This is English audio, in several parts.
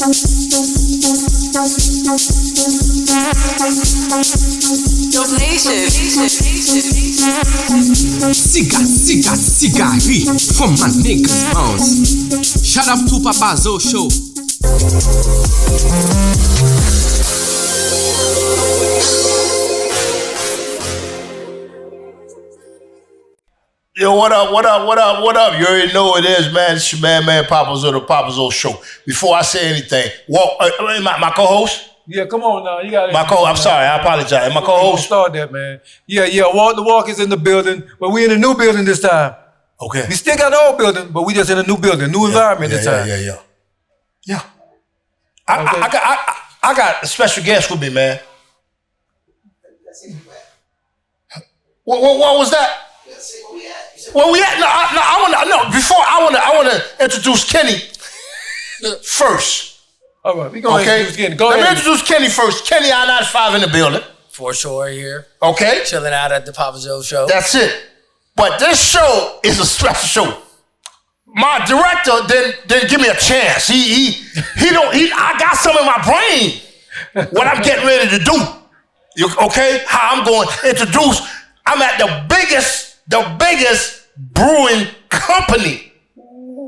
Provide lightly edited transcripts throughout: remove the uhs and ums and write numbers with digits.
Dope Nation. Cigarri from my niggas bounce. Shout out to Papa Zo Show. Yo, what up, what up, what up, what up? You already know what it is, man. It's your man, Papa Zo, the Papa Zo Show. Before I say anything, my co-host? Yeah, come on now. You got my co-host, I'm sorry, I apologize. My co-host? Start that, man. Yeah, Walk the Walk is in the building, but we in a new building this time. Okay. We still got the old building, but we just in a new building, new environment this time. Yeah. I got a special guest with me, man. What was that? Where we at? Before I want to introduce Kenny first. All right, we going to introduce Kenny. Go ahead. Let me introduce Kenny first. Kenny I-95 in the building. For sure here. Okay. Chilling out at the Papa Zo Show. That's it. But this show is a special show. My director didn't give me a chance. I got some in my brain what I'm getting ready to do. Okay? How I'm going to introduce. I'm at the biggest brewing company,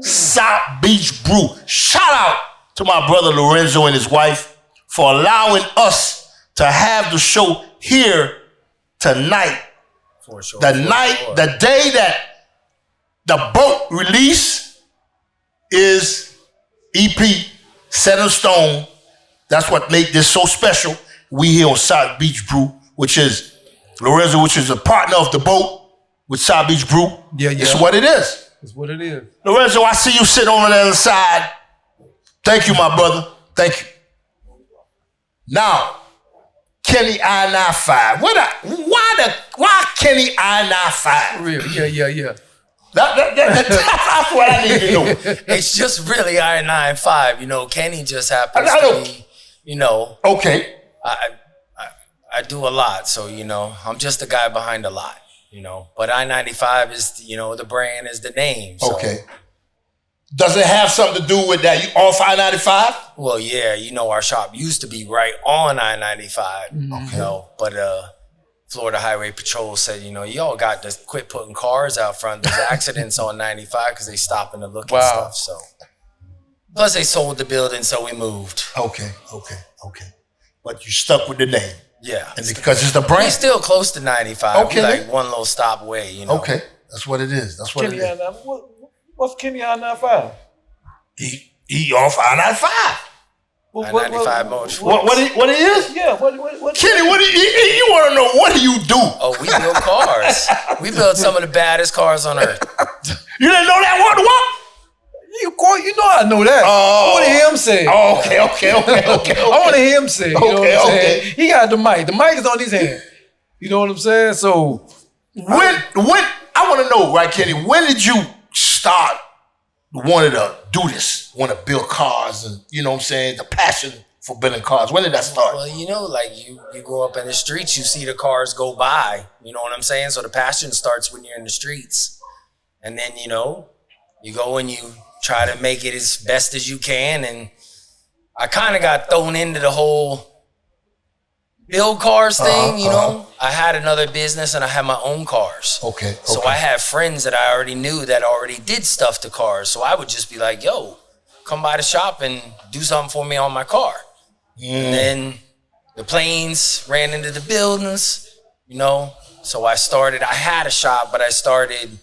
South Beach Brew. Shout out to my brother Lorenzo and his wife for allowing us to have the show here tonight. For sure. The day that the boat release is EP Set in Stone. That's what made this so special. We here on South Beach Brew, which is Lorenzo, which is a partner of the boat with South Beach Brew. Yeah. It's what it is. It's what it is. Lorenzo, I see you sitting over the other side. Thank you, my brother. Thank you. Now, Kenny I-95. Why Kenny I-95? Real, yeah. That's what I need to know. It's just really I-95. You know, Kenny just happens to be, you know. Okay. I do a lot, so, you know, I'm just the guy behind a lot, you know. But I-95 is, you know, the brand is the name. So. Okay. Does it have something to do with that? You off I-95? Well, yeah, you know, our shop used to be right on I-95, you know, but Florida Highway Patrol said, you know, y'all got to quit putting cars out front. There's accidents on 95 because they stopping to look and stuff, so. Plus, they sold the building, so we moved. Okay. But you stuck with the name. Yeah. And because it's the brand. We're still close to 95. Okay. We're like one little stop away, you know. Okay. That's what it is. Kenny I-95. What's Kenny I-95? He off I-95. I-95 motor. What it is? Yeah, what Kenny, you want to know, what do you do? Oh, we build cars. We build some of the baddest cars on earth. You didn't know that? What? You know I know that. I want to hear him say it. Oh, okay. I want to hear him say it. You know what I'm saying? He got the mic. The mic is on his hand. You know what I'm saying? So when I want to know, right, Kenny, when did you start wanting to do this, want to build cars, and you know what I'm saying, the passion for building cars? When did that start? Well, you know, like you grow up in the streets, you see the cars go by, you know what I'm saying? So the passion starts when you're in the streets. And then, you know, you go and you try to make it as best as you can. And I kind of got thrown into the whole build cars thing, you know. I had another business and I had my own cars. Okay. So I had friends that I already knew that already did stuff to cars. So I would just be like, yo, come by the shop and do something for me on my car. And then the planes ran into the buildings, you know. So I had a shop, but I started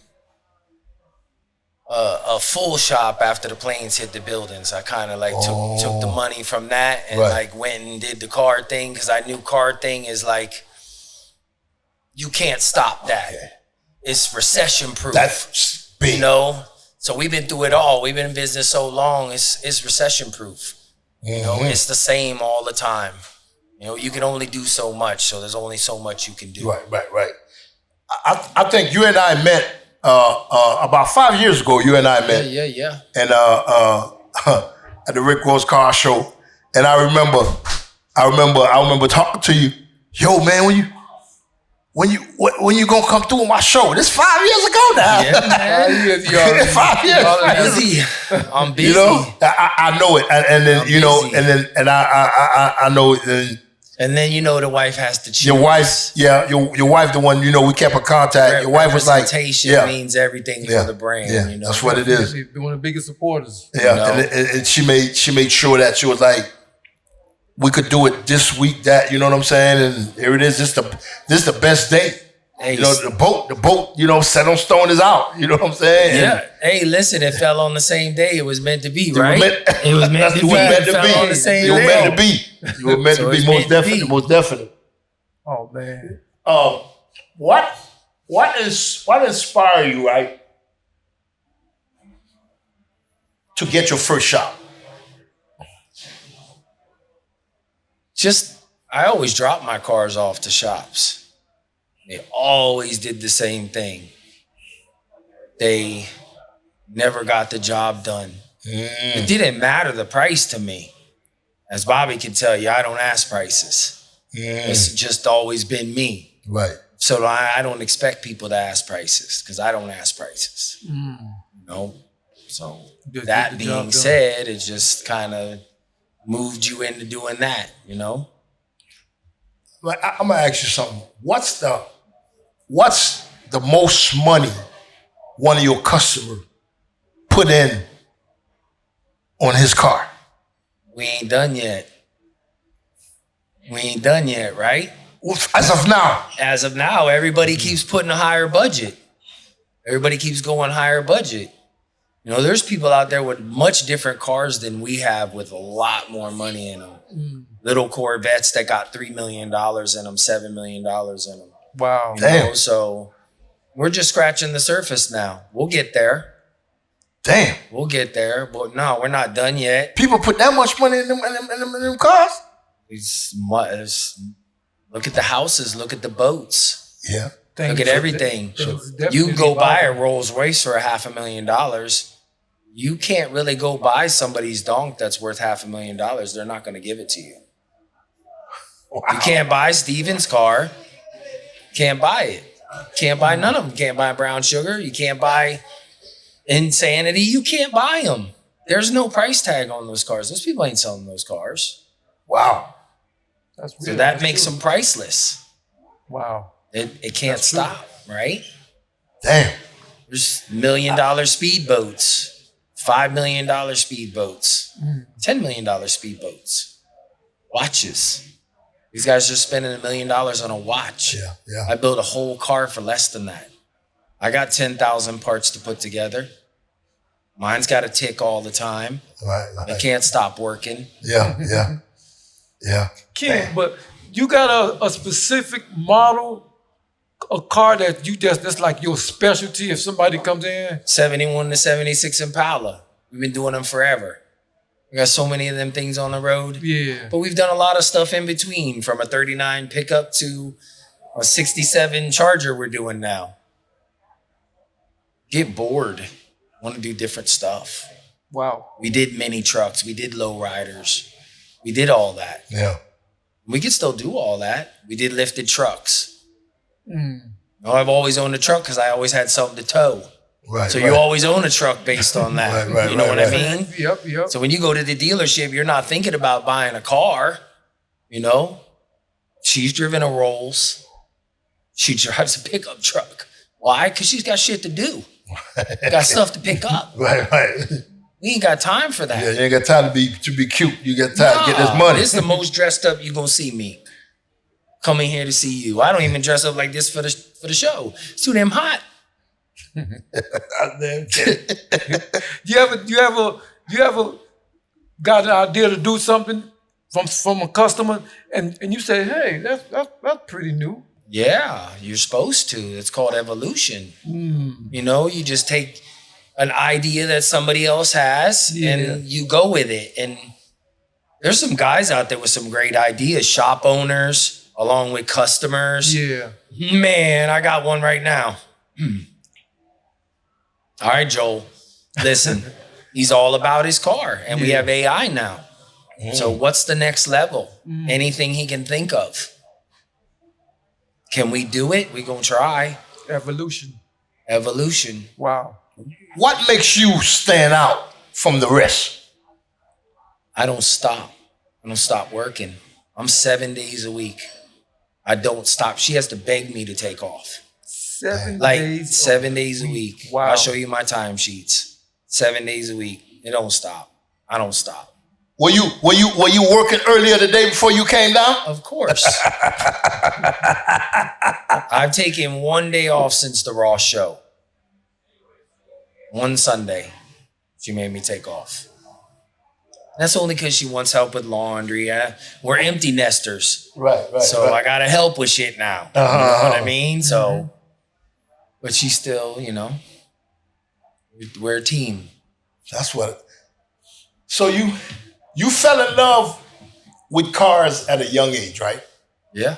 a full shop after the planes hit the buildings. I kind of like took the money from that and like went and did the car thing, because I knew car thing is like, you can't stop that. It's recession proof. That's big. You know? So we've been through it all. We've been in business so long, it's recession proof. You know, it's the same all the time. You know, you can only do so much, so there's only so much you can do. Right. I think you and I met about 5 years ago. You and I met. Yeah. And at the Rick Ross Car Show, and I remember talking to you. Yo, man, when you gonna come through my show? This 5 years ago now. Yeah, man. 5 years. I'm busy. I'm busy. You know, I know it, and then you know, and I know. And then you know the wife has to choose. Your wife, your wife, the one you know we kept in contact. Your wife was like, representation means everything for the brand. Yeah, you know? that's what it is. One of the biggest supporters. Yeah, you know? and she made sure that she was like, we could do it this week. That you know what I'm saying, and here it is. This the best day. Hey, you know the boat. You know, set on stone is out. You know what I'm saying? Yeah. Hey, listen, it fell on the same day. It was meant to be, right? It was meant to be. It fell on the same You were day. meant to be. You were meant to be. Most definitely. Most definitely. Oh man. What inspired you, right, to get your first shop? I always dropped my cars off to shops. They always did the same thing. They never got the job done. It didn't matter the price to me. As Bobby can tell you, I don't ask prices. It's just always been me. Right. So I don't expect people to ask prices because I don't ask prices. You know? So that being said, it just kind of moved you into doing that, you know? I'm gonna ask you something. What's the most money one of your customers put in on his car? We ain't done yet. Right? As of now. As of now, everybody keeps putting a higher budget. Everybody keeps going higher budget. You know, there's people out there with much different cars than we have with a lot more money in them. Little Corvettes that got $3 million in them, $7 million in them. Wow. You know, so we're just scratching the surface now. We'll get there. Damn. We'll get there. But no, we're not done yet. People put that much money in them cars? Look at the houses. Look at the boats. Yeah. Look at everything. You can go buy a Rolls Royce for $500,000. You can't really go buy somebody's donk that's worth $500,000. They're not going to give it to you. Wow. You can't buy Steven's car. Can't buy it. Can't buy none of them. Can't buy Brown Sugar. You can't buy Insanity. You can't buy them. There's no price tag on those cars. Those people ain't selling those cars. Wow. So that makes them priceless. Wow. It can't stop, right? Damn. There's $1 million speedboats, $5 million speedboats, $10 million speedboats, watches. These guys are spending $1 million on a watch. Yeah. I built a whole car for less than that. I got 10,000 parts to put together. Mine's got to tick all the time. Right. It can't stop working. Yeah. Ken, but you got a specific model, a car that's like your specialty if somebody comes in? 71 to 76 Impala. We've been doing them forever. We got so many of them things on the road. Yeah. But we've done a lot of stuff in between, from a 39 pickup to a 67 Charger we're doing now. Get bored. Want to do different stuff. Wow. We did mini trucks. We did low riders. We did all that. Yeah. We can still do all that. We did lifted trucks. I've always owned a truck because I always had something to tow. Right. So you always own a truck based on that. You know what I mean? Yep. So when you go to the dealership, you're not thinking about buying a car. You know, she's driven a Rolls. She drives a pickup truck. Why? Because she's got shit to do. Got stuff to pick up. Right. We ain't got time for that. Yeah, you ain't got time to be cute. You got time to get this money. This is the most dressed up you gonna see me. Coming here to see you. I don't even dress up like this for the show. It's too damn hot. You ever got an idea to do something from a customer and you say, hey, that's pretty new. Yeah, you're supposed to. It's called evolution. You know, you just take an idea that somebody else has and you go with it. And there's some guys out there with some great ideas, shop owners, along with customers. Yeah. Man, I got one right now. All right, Joel, listen, he's all about his car and we have AI now. So what's the next level? Anything he can think of. Can we do it? We gonna try. Evolution. Evolution. Wow. What makes you stand out from the rest? I don't stop. I don't stop working. I'm 7 days a week. I don't stop. She has to beg me to take off. 7 Like days. 7 days a week. Wow. I'll show you my time sheets. 7 days a week. It don't stop. I don't stop. Were you working earlier the day before you came down? Of course. I've taken 1 day off since the Raw show. One Sunday, she made me take off. That's only because she wants help with laundry. We're empty nesters. Right. So I gotta help with shit now. You know what I mean? So, but she's still, we're a team. That's what. So you fell in love with cars at a young age, right? Yeah.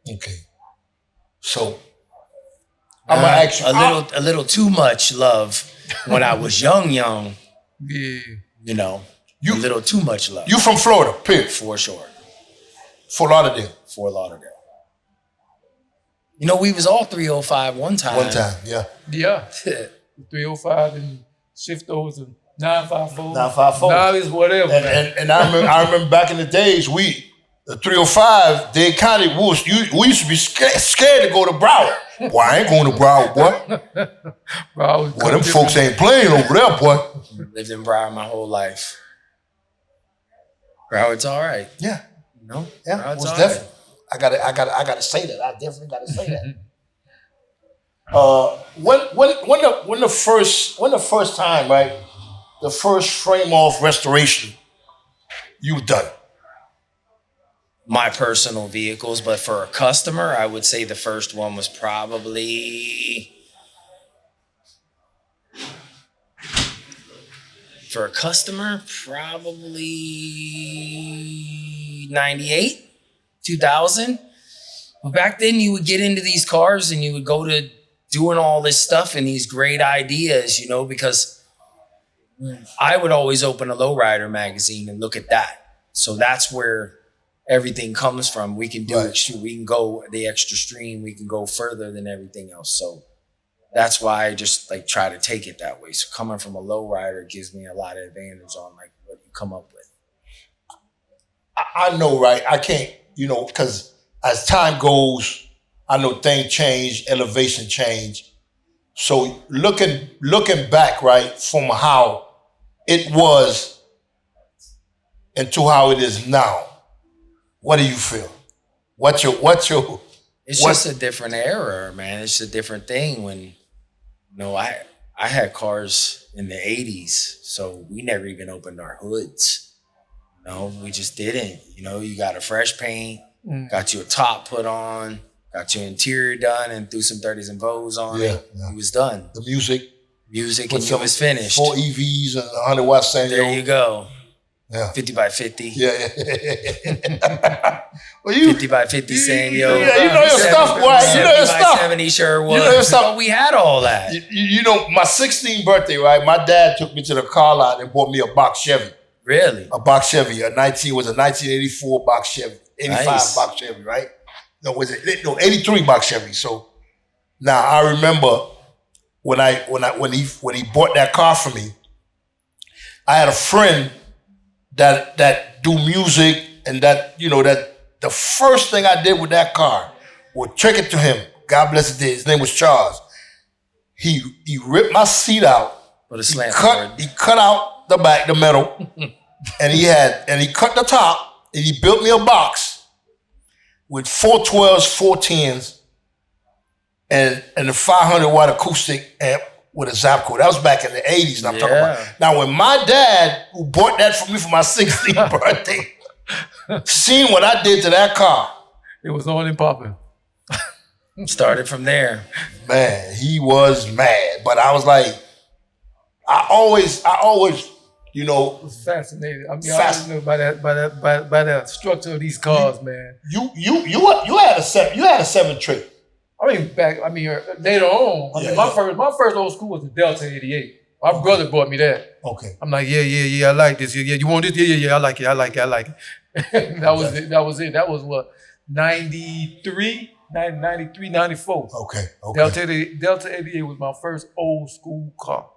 Okay. So I'm gonna ask you a little too much love when I was young. Yeah. A little too much love. You from Florida, period. For sure. Fort Lauderdale. Fort Lauderdale. We was all 305 one time. One time, yeah. Yeah. 305 and Shiftos and 954. 954. Now it's whatever. And I remember back in the days, the 305, Dade County, we used to be scared to go to Broward. Boy, I ain't going to Broward, boy. Broward, Boy, them folks ain't playing over there, boy. Lived in Broward my whole life. Broward's all right. Yeah. Yeah, Broward's most all definitely. right. I gotta say that. I definitely gotta say that. When the first time, right? The first frame off restoration you done. My personal vehicles, but for a customer, I would say the first one was probably for a customer, probably 98, 2000. But back then you would get into these cars and you would go to doing all this stuff and these great ideas, because I would always open a Lowrider magazine and look at that. So that's where everything comes from. We can do it. We can go the extra stream. We can go further than everything else. So that's why I just try to take it that way. So coming from a Lowrider gives me a lot of advantage on what you come up with. I know, right? I can't, because as time goes, I know things change, elevation change. So looking back, right, from how it was into how it is now, what do you feel? What's your? It's just a different era, man. It's a different thing. When I had cars in the 80s, so we never even opened our hoods. We just didn't. You got a fresh paint, got you a top put on, got your interior done, and threw some 30s and bows on it. It was done. The music, and it was finished. 4 EVs and 100 watt Sanyo. There you go. Yeah. 50 by 50. Yeah. Well, 50 by 50 Sanyo. Yeah, you know your stuff, boy. You know your 70 by stuff. 70 sure was. You know your stuff. But we had all that. My 16th birthday, right? My dad took me to the car lot and bought me a box Chevy. Really? A box Chevy. Was a 1984 box Chevy. 85 box Chevy, right? No, was it? No, 83 box Chevy. So now I remember when he bought that car for me, I had a friend that do music, and that the first thing I did with that car was check it to him. God bless his day. His name was Charles. He ripped my seat out. With a slant He cut out the back, the metal, and he cut the top, and he built me a box with 4 12s, 4 10s, and the 500 watt acoustic amp with a Zapco. That was back in the 80s, and I'm talking about. Now, when my dad, who bought that for me for my 16th birthday, seen what I did to that car, it was on and popping. Started from there. Man, he was mad. But I was like, I always, was fascinated. I mean, I know by that structure of these cars, man. You had a 7 trait. Later on, my first old school was the Delta 88. My brother bought me that. Okay. I'm like, yeah, I like this. Yeah, you want this? Yeah, I like it. That was it. That was what, 93? 93, 94. Okay. Delta 88 was my first old school car.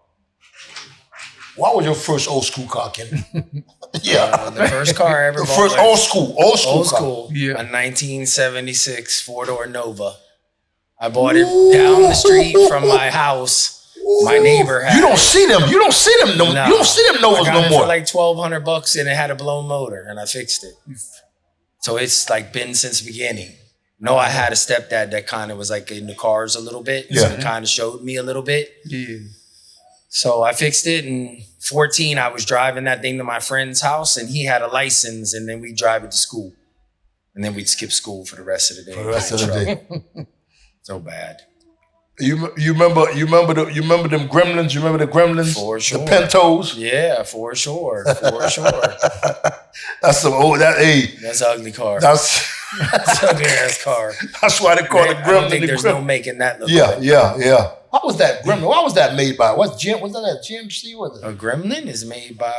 What was your first old school car, Kenny? Yeah. The first car I ever The bought first was old school old car. school. Yeah. A 1976 four-door Nova. I bought it down the street from my house. My neighbor had You don't see them. You don't see them. No, No. You don't see them Novas I got no it more. for like $1,200 and it had a blown motor and I fixed it. So it's like been since the beginning. No, I had a stepdad that kind of was like in the cars a little bit. So Yeah. he kind of showed me a little bit. Yeah. So I fixed it. In 14, I was driving that thing to my friend's house and he had a license and then we'd drive it to school. And then we'd skip school for the rest of the day. For the rest of the day. So bad. You remember them Gremlins? You remember the Gremlins? For sure. The Pentos. Yeah, for sure. For sure. That's some old. Hey, That's an ugly car. that's That's an ugly ass car. that's why they call it I Gremlin. don't think the there's Gremlin. no making that look Yeah, good. yeah. What was that Gremlin? What was that made by? Was that GMC? Was it A Gremlin is made by,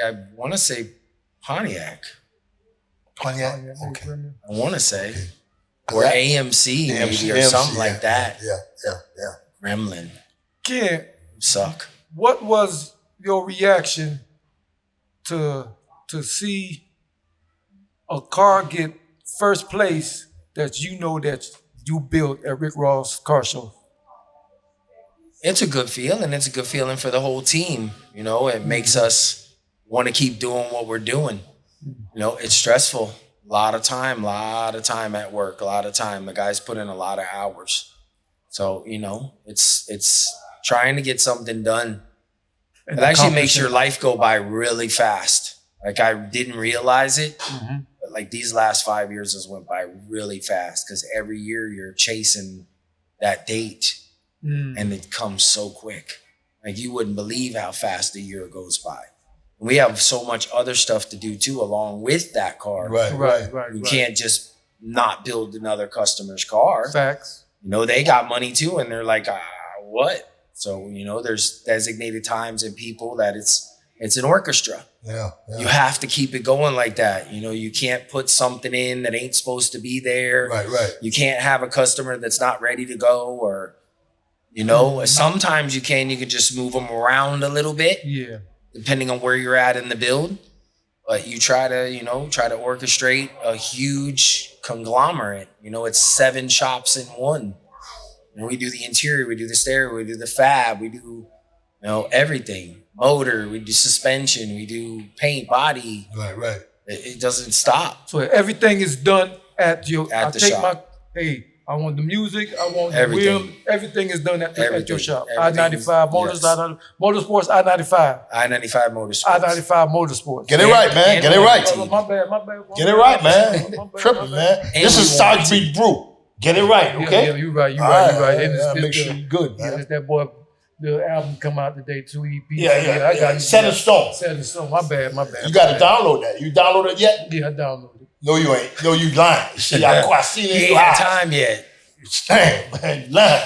I want to say, Pontiac. Pontiac? Yeah, Okay. I want to say. Or That- AMC, maybe, or AMC, something yeah, like that. Yeah. Gremlin. Ken, Suck. what was your reaction to see a car get first place that you know that you built at Rick Ross Car Show? It's a good feeling. It's a good feeling for the whole team. You know, it makes us want to keep doing what we're doing. You know, it's stressful. A lot of time at work, a lot of time. The guys put in a lot of hours. So, you know, it's trying to get something done. It actually makes your life go by really fast. Like I didn't realize it, but like these last 5 years has went by really fast because every year you're chasing that date and it comes so quick. Like you wouldn't believe how fast a year goes by. We have so much other stuff to do too, along with that car. Right. You can't just not build another customer's car. Facts. You know, they got money too, and they're like, what? So, you know, there's designated times and people that it's an orchestra. Yeah. You have to keep it going like that. You know, you can't put something in that ain't supposed to be there. Right. You can't have a customer that's not ready to go or, you know, sometimes you can just move them around a little bit. Yeah. Depending on where you're at in the build. But you try to orchestrate a huge conglomerate. You know, it's 7 shops in one. And we do the interior, we do the stereo, we do the fab, we do, you know, everything. Motor, we do suspension, we do paint, body. Right. It doesn't stop. So everything is done at your. At the shop. I want the music. I want the Everything. wheel. Everything is done at Everything. your shop. Everything I-95 Motors, yes. Motorsports, I-95. I-95 Motorsports. I-95 Motorsports. Get it right, man. and Get it right. team. My bad. Get it right, man. My bad, Tripping, my bad. man. And This we is want Southbridge Brew. Get it right, okay? Yeah, you're right. Make sure you're good, Yeah, man. it's that boy. The album come out today too. EP. Yeah. I got it. Set in stone. Set in stone. My bad. You got to download that. You downloaded it yet? Yeah, I downloaded it. No, you ain't. No, you lying. See, I seen it in He your ain't had eyes. time yet. Dang, man, you lying.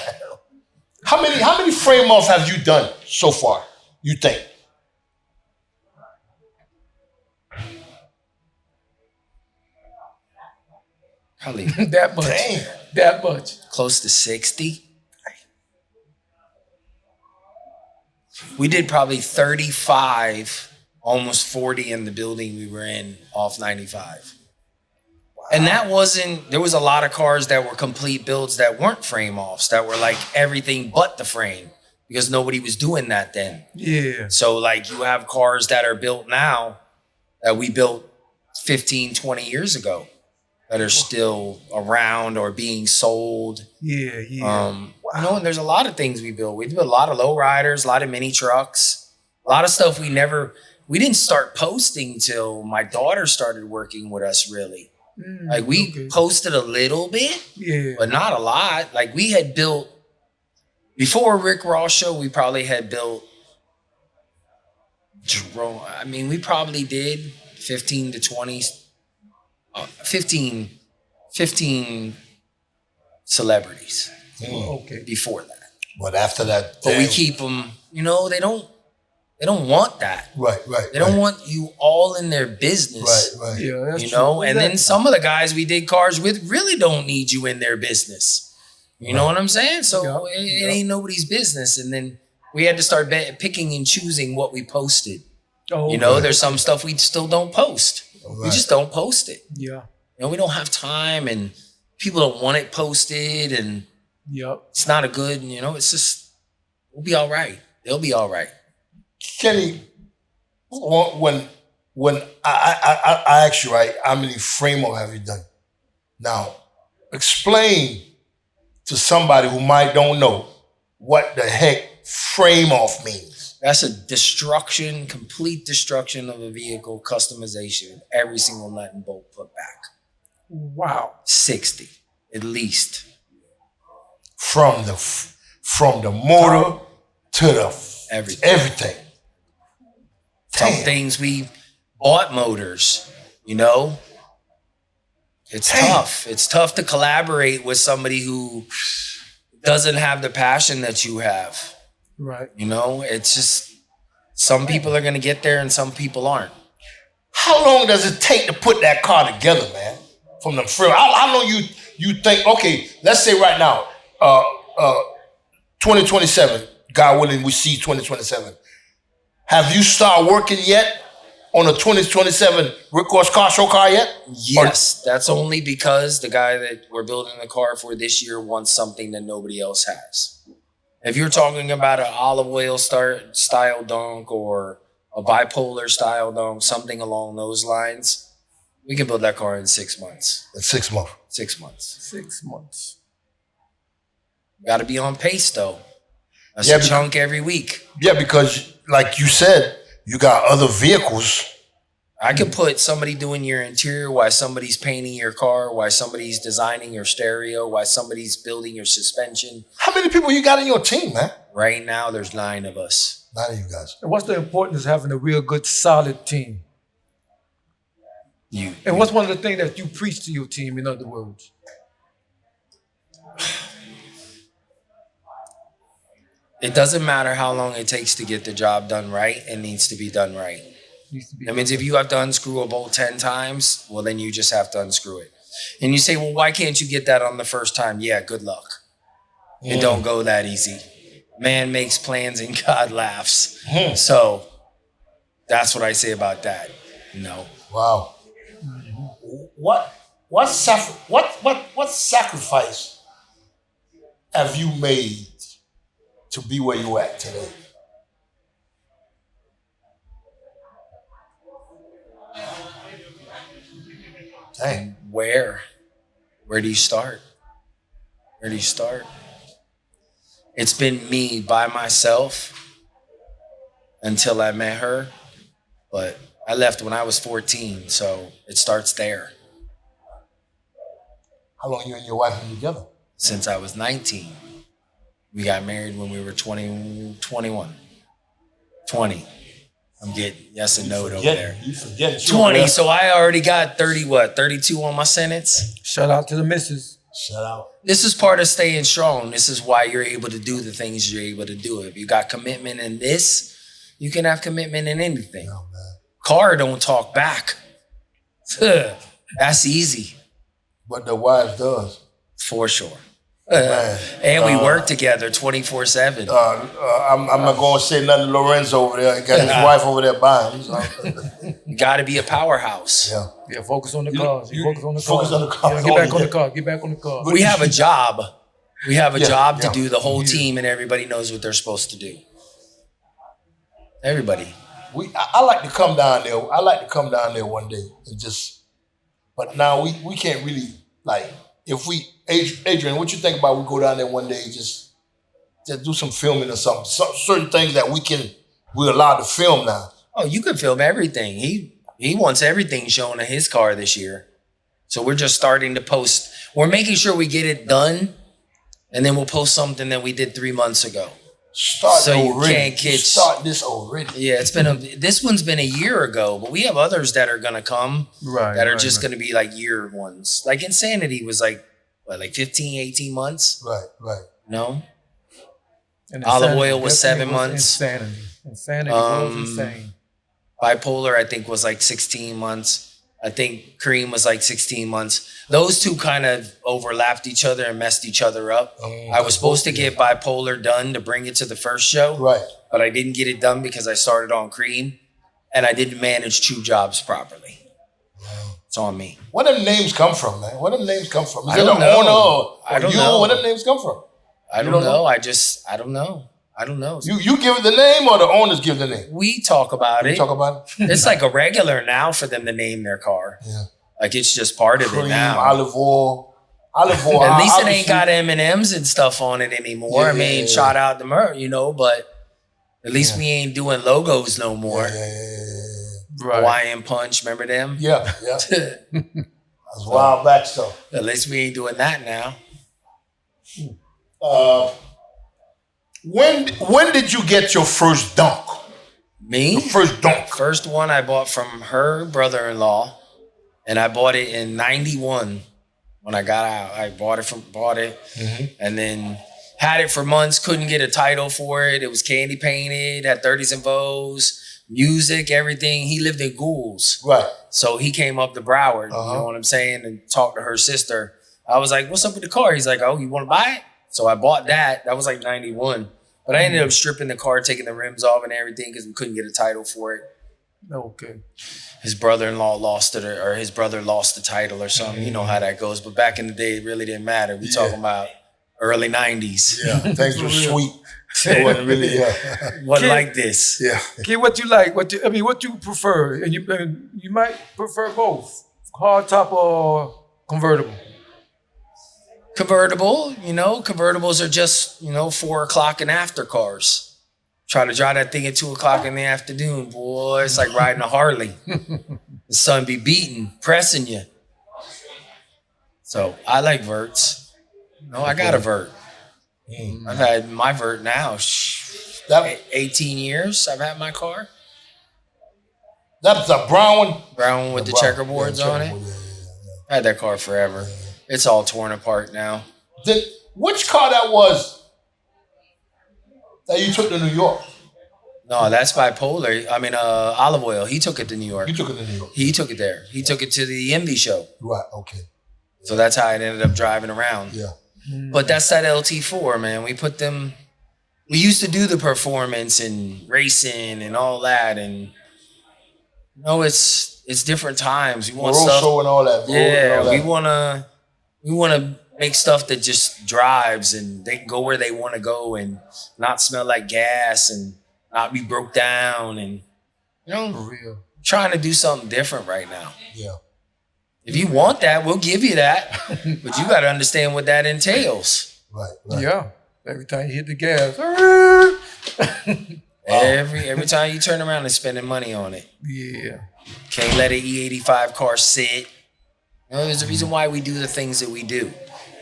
How many frame offs have you done so far? You think? Probably That much. Damn. That much. close to 60. We did probably 35, almost 40 in the building we were in off 95. And that wasn't, there was a lot of cars that were complete builds that weren't frame offs, that were like everything but the frame because nobody was doing that then. Yeah. So like you have cars that are built now that we built 15, 20 years ago that are still around or being sold. Yeah. You know, and there's a lot of things we built. We built a lot of lowriders, a lot of mini trucks, a lot of stuff we didn't start posting till my daughter started working with us really. Like we posted a little bit, but not a lot. Like we had built, before Rick Ross show, we probably had built drone. I mean, we probably did 15 to 20, 15 celebrities Okay. before that. But after that, But we damn. keep them, you know, they don't They don't want that. Right. They don't want you all in their business. Right. Yeah, that's You true. know, and then Exactly. some of the guys we did cars with really don't need you in their business. You know what I'm saying? So it ain't nobody's business. And then we had to start picking and choosing what we posted. Oh, You know, there's some stuff we still don't post. We Right. just don't post it. yeah, You know, we don't have time, and people don't want it posted, and yep. it's not a good, you know, it's just, we'll be all right. They'll be all right. Kenny, when I asked you, right, how many frame-up have you done? Now, explain to somebody who might don't know what the heck frame-off means. That's a destruction, complete destruction of a vehicle, customization, every single nut and bolt put back. Wow. 60, at least. From the motor to the everything. Some Damn. things we bought motors, you know? It's tough. It's tough to collaborate with somebody who doesn't have the passion that you have. Right. You know, it's just some people are going to get there and some people aren't. How long does it take to put that car together, man? From the frame. How long you think? Okay, let's say right now, 2027. God willing, we see 2027. Have you started working yet on a 2027 Rick Ross Car Show car yet? Yes, that's only because the guy that we're building the car for this year wants something that nobody else has. If you're talking about an olive oil style dunk or a bipolar style dunk, something along those lines, we can build that car in 6 months. In 6 months. 6 months. 6 months. Got to be on pace though. That's Yeah, a chunk every week. Yeah, because like you said, you got other vehicles. I could put somebody doing your interior while somebody's painting your car, while somebody's designing your stereo, while somebody's building your suspension. How many people you got in your team, man? Right now, there's 9 of us. 9 of you guys. And what's the importance of having a real good, solid team? And what's one of the things that you preach to your team, in other words? It doesn't matter how long it takes to get the job done right. It needs to be done right. Needs to be That means if you have to unscrew a bolt 10 times, well, then you just have to unscrew it. And you say, well, why can't you get that on the first time? Yeah, good luck. It don't go that easy. Man makes plans and God laughs. So that's what I say about that. No. Wow. What sacrifice have you made to be where you at today? Dang. Where do you start? Where do you start? It's been me by myself until I met her, but I left when I was 14, so it starts there. How long you and your wife been together? Since I was 19. We got married when we were 21. 20. I'm getting yes and no over there. You forget it. 20, so I already got 32 on my sentence. Shout out to the missus. Shut out. This is part of staying strong. This is why you're able to do the things you're able to do. If you got commitment in this, you can have commitment in anything. Oh, man. Car don't talk back. That's easy, But the wife does. for sure. Man. And we work together 24/7. I'm not going to say nothing to Lorenzo over there. He got his wife over there buying. You got to be a powerhouse. Yeah. Yeah, focus on the cars. Focus on the cars. Focus on the cars. Yeah, get back Oh, on the yeah. car. Get back on the car. We have a job. We have a job to yeah. do. The whole team and everybody knows what they're supposed to do. Everybody. I like to come down there. I like to come down there one day and just. But now we can't really like if we Adrian, what you think about we go down there one day just do some filming or something? Certain things that we're allowed to film now. Oh, you can film everything. He wants everything shown in his car this year. So we're just starting to post. We're making sure we get it done, and then we'll post something that we did 3 months ago. So you already. can't You catch. start this already. Yeah, this one's been a year ago, but we have others that are gonna come that are just gonna be like year ones. Like Insanity was like 15, 18 months. Right. No? And Olive insanity Oil was definitely 7 months. Insanity was insane. Bipolar, I think, was like 16 months. I think Cream was like 16 months. Those two kind of overlapped each other and messed each other up. I was supposed to get Bipolar done to bring it to the first show. Right. But I didn't get it done because I started on Cream and I didn't manage 2 jobs properly. It's on me. Where them names come from, man? Where them names come from? Is I it don't the know. owner or I don't you? know. Where them names come from? I don't know. I don't know. I don't know. You give it the name or the owners give the name? We talk about it. Talk about it? It's like a regular now for them to name their car. Yeah. Like it's just part of Cream, it now. olive oil. Olive oil. At least it ain't obviously- got M&Ms and stuff on it anymore. Yeah, I mean, yeah. shout out to Mer, but at least we ain't doing logos no more. Right. Hawaiian Punch, remember them? Yeah. That's a while back stuff. At least we ain't doing that now. When did you get your first dunk? Me? First dunk. First one I bought from her brother-in-law, and I bought it in 91 when I got out. I bought it, and then had it for months, couldn't get a title for it. It was candy painted, had 30s and Vos, music, everything. He lived in Goulds. Right. So he came up to Broward, you know what I'm saying, and talked to her sister. I was like, what's up with the car? He's like, oh, you want to buy it? So I bought that. That was like 91. But I ended up stripping the car, taking the rims off and everything because we couldn't get a title for it. Okay. His brother-in-law lost it or his brother lost the title or something. You know how that goes. But back in the day, it really didn't matter. We talking about early 90s. Yeah. Things were sweet. It wasn't really, Wasn't like this. Yeah. Kid, what you like? What you prefer? And you might prefer both, hard top or convertible. Convertible, convertibles are just, 4 o'clock and after cars. Try to drive that thing at 2 o'clock in the afternoon, boy. It's like riding a Harley. The sun be beating, pressing you. So I like verts. I got a vert. I've had my vert now. 18 years I've had my car. That's a brown one. Brown one with the checkerboards on it. I had that car forever. It's all torn apart now. Which car that was that you took to New York? No, that's Bipolar. I mean, Olive Oil. He took it to New York. You took it to New York. He took it there. He took it to the Envy show. Right, okay. So that's how it ended up driving around. Yeah. But that's that LT4, man. We used to do the performance and racing and all that. And, it's different times. We want Road stuff. show and all that. Yeah, we want to make stuff that just drives and they can go where they want to go and not smell like gas and not be broke down and, For real. trying to do something different right now. Yeah. If you want that, we'll give you that. But you got to understand what that entails. Right. Yeah. Every time you hit the gas. Every time you turn around and spending money on it. Yeah. Can't let an E85 car sit. There's a reason why we do the things that we do.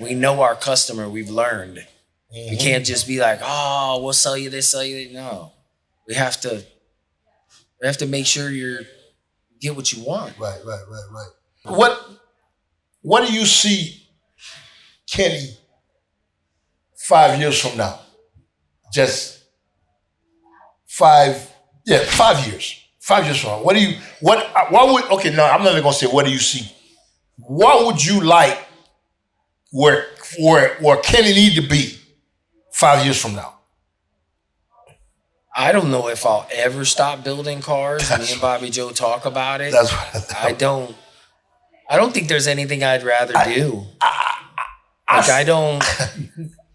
We know our customer. We've learned. We can't just be like, oh, we'll sell you this, sell you that. No. We have to make sure you get what you want. Right. What do you see Kenny 5 years from now? Just 5 years. 5 years from now. No, I'm not even gonna say what do you see. What would you like where Kenny need to be 5 years from now? I don't know if I'll ever stop building cars. Me and Bobby Joe talk about it. That's what I don't think there's anything I'd rather do. I don't.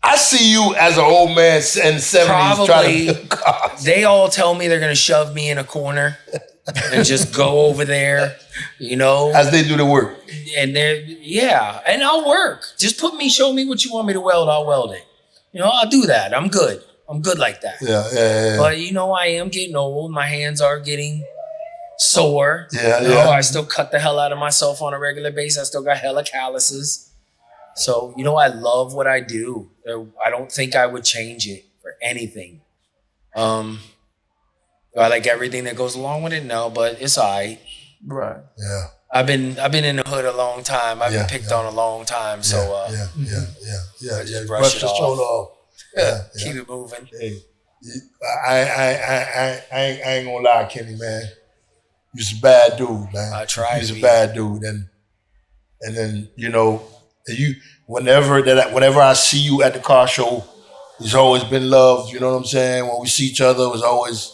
I see you as an old man in the 70s Probably. trying to build cars. They all tell me they're gonna shove me in a corner and just go over there, As they do the work. And and I'll work. Just show me what you want me to weld. I'll weld it. I'll do that. I'm good. I'm good like that. Yeah. But I am getting old. My hands are getting sore. Yeah. I still cut the hell out of myself on a regular basis. I still got hella calluses. So, I love what I do. I don't think I would change it for anything. Do I like everything that goes along with it? No, but it's all right. Right. Yeah. I've been in the hood a long time. I've been picked on a long time. So Yeah. just Brush it the off. shoulder off. Keep it moving. Hey, I ain't gonna lie, Kenny, man. You's a bad dude, man. I try You's to a be. bad dude, and then you whenever I see you at the car show, it's always been love. You know what I'm saying? When we see each other, it was always,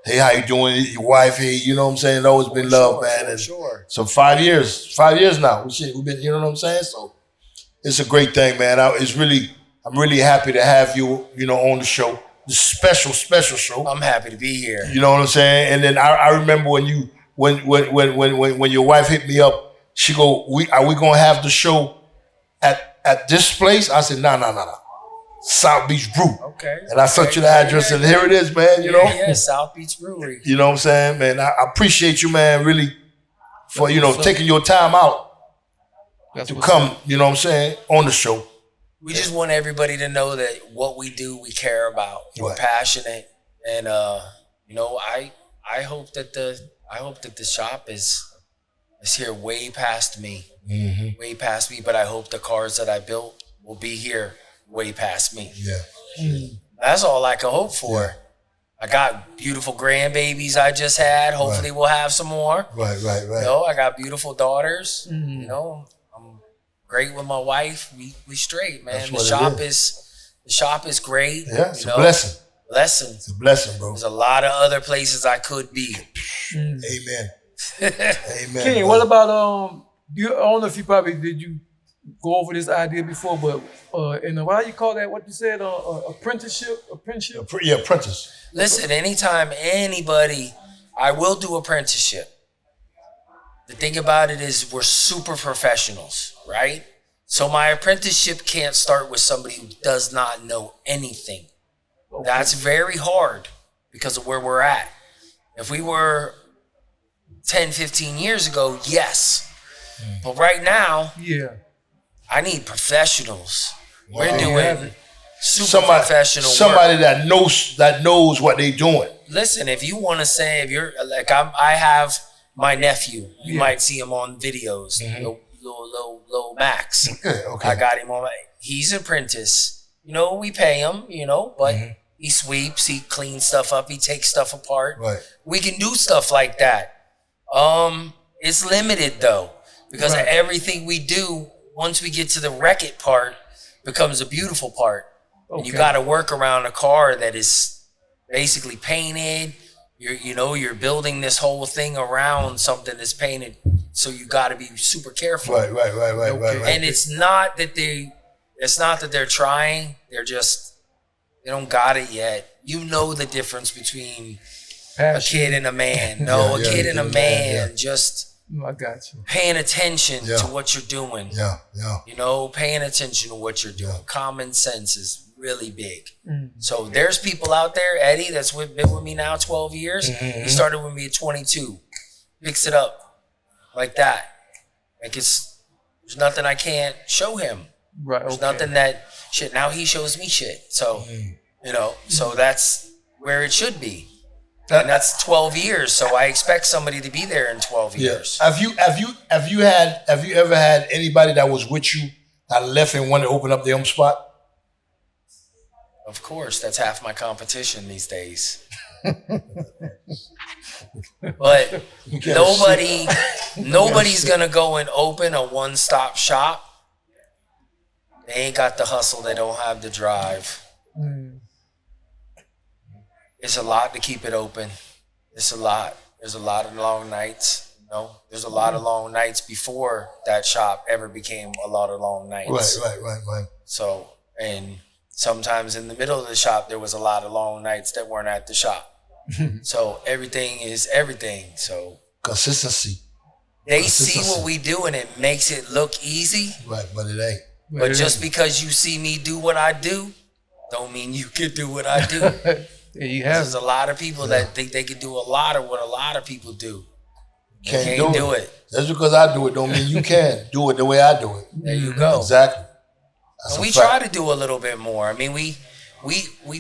hey, how you doing? Your wife, hey, you know what I'm saying? It's always been love, man. And Sure. so 5 years now. We've been, you know what I'm saying? So it's a great thing, man. I'm really happy to have you, on the show. The special show. I'm happy to be here. You know what I'm saying? And then I remember when your wife hit me up, she go, are we gonna have the show at this place? I said, no. South Beach Brew. Okay. And I sent you the address, and here it is, man. You know? Yeah, South Beach Brewery. You know what I'm saying, man? I appreciate you, man, really, for taking your time out to come, you know what I'm saying, on the show. We just want everybody to know that what we do, we care about. We're Right. passionate, and I hope that the shop is here way past me, way past me. But I hope the cars that I built will be here way past me. Yeah. That's all I can hope for. Yeah. I got beautiful grandbabies I just had. Hopefully, we'll have some more. Right. I got beautiful daughters. I'm great with my wife. We straight, man. That's The what it shop is great. Yeah, it's a blessing. Blessing. It's a blessing, bro. There's a lot of other places I could be. Amen. Amen. King, bro. what about I don't know if you probably did you go over this idea before, but how you call that? What you said? Apprenticeship. Yeah, apprentice. Listen, anytime anybody, I will do apprenticeship. The thing about it is we're super professionals, right? So my apprenticeship can't start with somebody who does not know anything. Okay. That's very hard because of where we're at. If we were 10, 15 years ago, yes. But right now, Yeah. I need professionals. We're Wow. doing super professional work. Somebody that knows what they're doing. Listen, if you want to say, if you're like, I have my nephew. You might see him on videos. Little Max. Okay. I got him on. He's an apprentice. We pay him. But he sweeps. He cleans stuff up. He takes stuff apart. Right. We can do stuff like that. It's limited though, because Right. everything we do, once we get to the wreck it part, becomes a beautiful part. And you Okay. got to work around a car that is basically painted. You're building this whole thing around something that's painted, so you got to be super careful. Right. And it's not that they're trying. They don't got it yet. You know the difference between a kid and a man. No, Yeah, a kid yeah, and a yeah, man. yeah. Just I got you. paying attention Yeah. to what you're doing. Yeah. Paying attention to what you're doing. Common sense is really big. Mm. So there's people out there, Eddie, that's been with me now 12 years. He started with me at 22. Picks it up like that. Like there's nothing I can't show him. Right. There's Okay. nothing that shit. Now he shows me shit. So, so that's where it should be. And that's 12 years. So I expect somebody to be there in 12 Yeah. years. Have you ever had anybody that was with you that left and wanted to open up their own spot? Of course, that's half my competition these days. But nobody's gonna go and open a one-stop shop. They ain't got the hustle. They don't have the drive. It's a lot to keep it open. It's a lot. There's a lot of long nights. There's a lot of long nights before that shop ever became a lot of long nights. Right. So, and sometimes in the middle of the shop, there was a lot of long nights that weren't at the shop. So everything is everything. So Consistency. they see what we do and it makes it look easy. Right, but it ain't. But just because you see me do what I do, don't mean you can do what I do. Yeah, you have. There's a lot of people that think they can do a lot of what a lot of people do. Can't do it. Just because I do it don't mean you can do it the way I do it. There you go. Exactly. That's And a we fact. try to do a little bit more. I mean, we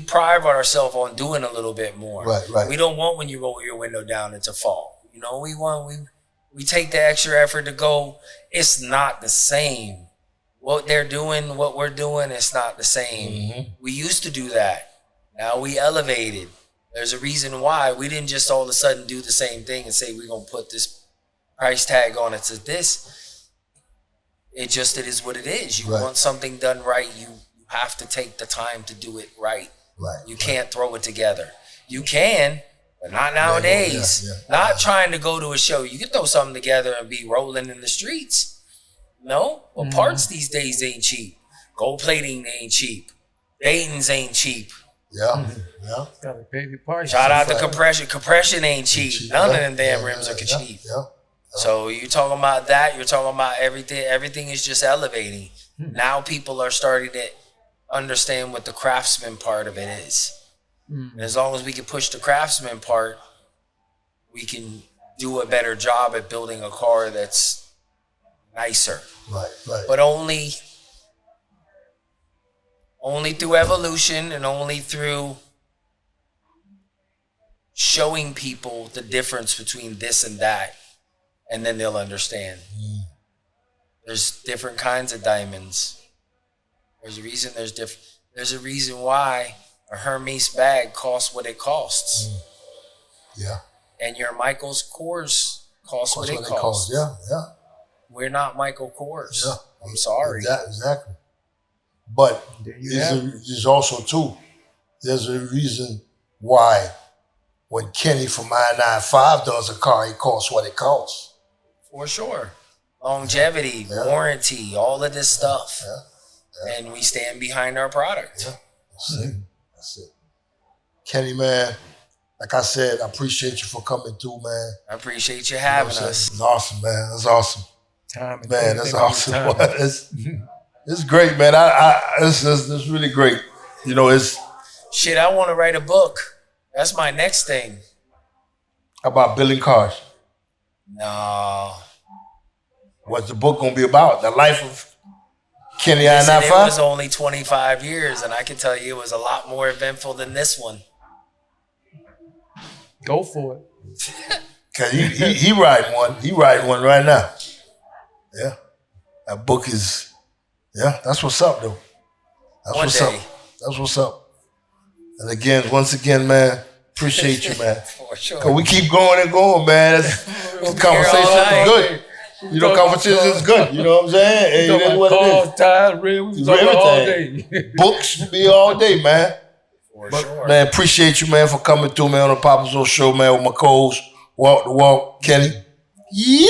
pride ourselves on doing a little bit more. Right. We don't want when you roll your window down it to fall. We take the extra effort to go. It's not the same what they're doing, what we're doing, it's not the same. We used to do that. Now we elevated. There's a reason why. We didn't just all of a sudden do the same thing and say we're going to put this price tag on it to this. It is what it is. You want something done right, you have to take the time to do it right. You can't throw it together. You can, but not nowadays. Not trying to go to a show. You can throw something together and be rolling in the streets. No? Well, parts these days ain't cheap. Gold plating ain't cheap. Dayton's ain't cheap. Gotta pay the price. Shout out to compression. Compression ain't cheap. None of them damn rims are cheap. So you're talking about that. You're talking about everything. Everything is just elevating. Now people are starting to understand what the craftsman part of it is. And as long as we can push the craftsman part, we can do a better job at building a car that's nicer. But only through evolution and only through showing people the difference between this and that, and then they'll understand. There's different kinds of diamonds. There's a reason there's a reason why a Hermes bag costs what it costs. And your Michael's Kors costs what it costs. We're not Michael Kors. I'm sorry. Exactly. But there's also too, there's a reason why when Kenny from I-95 does a car, it costs what it costs. For sure. Longevity, warranty, all of this stuff. And we stand behind our product. That's it. Kenny, man, like I said, I appreciate you for coming through, man. I appreciate you having us. It's awesome, man. That's awesome. Man, that's awesome. It's great, man. It's really great. You know, it's... Shit, I want to write a book. That's my next thing. About building cars. No. What's the book going to be about? The life of Kenny I-95? It was only 25 years, and I can tell you it was a lot more eventful than this one. Go for it. Because he writing one. He writing one right now. Yeah. That book is... Yeah, that's what's up, though. That's what's up. And again, once again, man, appreciate you, man. For sure. Because we keep going and going, man. This conversation is good. You know, conversation is good. You know what I'm saying? Hey, that's what it is. Tires, rims, all day. Books be all day, man. For sure. Man, appreciate you, man, for coming through, man, on the Papa Zoe Show, man, with my co-host, Walk the Walk, Kenny. Yeah.